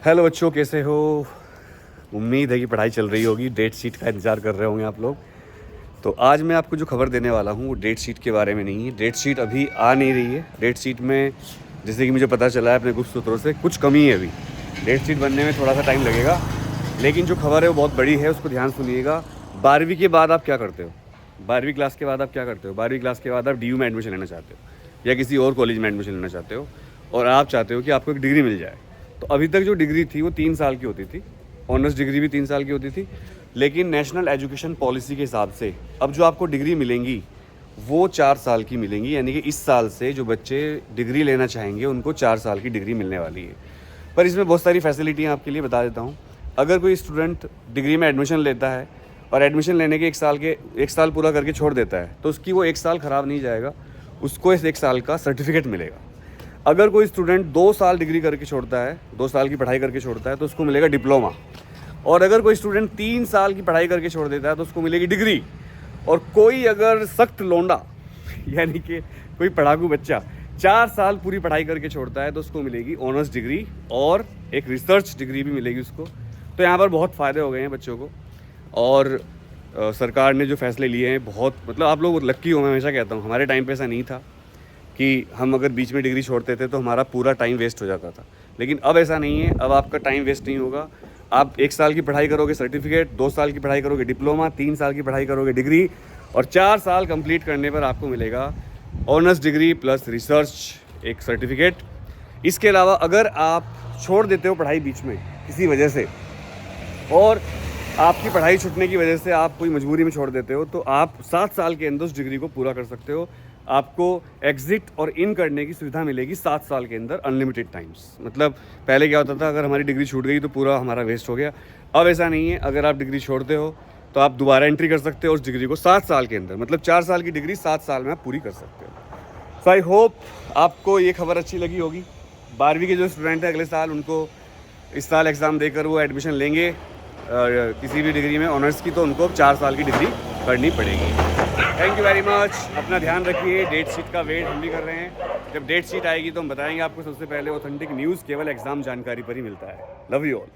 Hello बच्चों, कैसे हो? उम्मीद है कि पढ़ाई चल रही होगी, डेट शीट का इंतज़ार कर रहे होंगे आप लोग। तो आज मैं आपको जो खबर देने वाला हूँ वो डेट शीट के बारे में नहीं है। डेट शीट अभी आ नहीं रही है। डेट शीट में जैसे कि मुझे पता चला है अपने कुछ सूत्रों से, कुछ कमी है अभी। डेट शीट बनने में थोड़ा सा टाइम लगेगा, लेकिन जो खबर है वो बहुत बड़ी है, उसको ध्यान सुनिएगा। 12वीं के बाद आप क्या करते हो? 12वीं क्लास के बाद आप क्या करते हो? 12वीं क्लास के बाद आप DU में एडमिशन लेना चाहते हो या किसी और कॉलेज में एडमिशन लेना चाहते हो, और आप चाहते हो कि आपको एक डिग्री मिल जाए। तो अभी तक जो डिग्री थी वो 3 साल की होती थी, ऑनर्स डिग्री भी 3 साल की होती थी। लेकिन नेशनल एजुकेशन पॉलिसी के हिसाब से अब जो आपको डिग्री मिलेंगी वो 4 साल की मिलेंगी, यानी कि इस साल से जो बच्चे डिग्री लेना चाहेंगे उनको 4 साल की डिग्री मिलने वाली है। पर इसमें बहुत सारी फैसिलिटियाँ आपके लिए बता देता हूँ। अगर कोई स्टूडेंट डिग्री में एडमिशन लेता है और एडमिशन लेने के 1 साल पूरा करके छोड़ देता है, तो उसकी वो 1 साल ख़राब नहीं जाएगा, उसको इस 1 साल का सर्टिफिकेट मिलेगा। अगर कोई स्टूडेंट 2 साल डिग्री करके छोड़ता है, 2 साल की पढ़ाई करके छोड़ता है, तो उसको मिलेगा डिप्लोमा। और अगर कोई स्टूडेंट 3 साल की पढ़ाई करके छोड़ देता है तो उसको मिलेगी डिग्री। और कोई अगर सख्त लोंडा यानी कि कोई पढ़ाकू बच्चा 4 साल पूरी पढ़ाई करके छोड़ता है तो उसको मिलेगी ऑनर्स डिग्री और एक रिसर्च डिग्री भी मिलेगी उसको। तो यहाँ पर बहुत फ़ायदे हो गए हैं बच्चों को। और सरकार ने जो फैसले लिए हैं बहुत, मतलब आप लोग लक्की हो। मैं हमेशा कहता हूँ हमारे टाइम पे ऐसा नहीं था कि हम अगर बीच में डिग्री छोड़ते थे तो हमारा पूरा टाइम वेस्ट हो जाता था। लेकिन अब ऐसा नहीं है, अब आपका टाइम वेस्ट नहीं होगा। आप 1 साल की पढ़ाई करोगे सर्टिफिकेट, 2 साल की पढ़ाई करोगे डिप्लोमा, 3 साल की पढ़ाई करोगे डिग्री, और 4 साल कंप्लीट करने पर आपको मिलेगा ऑनर्स डिग्री प्लस रिसर्च एक सर्टिफिकेट। इसके अलावा अगर आप छोड़ देते हो पढ़ाई बीच में किसी वजह से, और आपकी पढ़ाई छूटने की वजह से आप कोई मजबूरी में छोड़ देते हो, तो आप 7 साल के अंदर उस डिग्री को पूरा कर सकते हो। आपको एग्ज़िट और इन करने की सुविधा मिलेगी 7 साल के अंदर, अनलिमिटेड टाइम्स। मतलब पहले क्या होता था, अगर हमारी डिग्री छूट गई तो पूरा हमारा वेस्ट हो गया। अब ऐसा नहीं है, अगर आप डिग्री छोड़ते हो तो आप दोबारा एंट्री कर सकते हो उस डिग्री को 7 साल के अंदर, मतलब 4 साल की डिग्री 7 साल में आप पूरी कर सकते हो। सो आई होप आपको ये खबर अच्छी लगी होगी। 12वीं के जो स्टूडेंट हैं अगले साल, उनको इस साल एग्ज़ाम देकर वो एडमिशन लेंगे किसी भी डिग्री में ऑनर्स की, तो उनको 4 साल की डिग्री करनी पड़ेगी। Thank you very much. अपना ध्यान रखिए। डेट शीट का वेट हम भी कर रहे हैं। जब डेट शीट आएगी तो हम बताएंगे आपको सबसे पहले। ऑथेंटिक न्यूज़ केवल एग्ज़ाम जानकारी पर ही मिलता है। Love you all.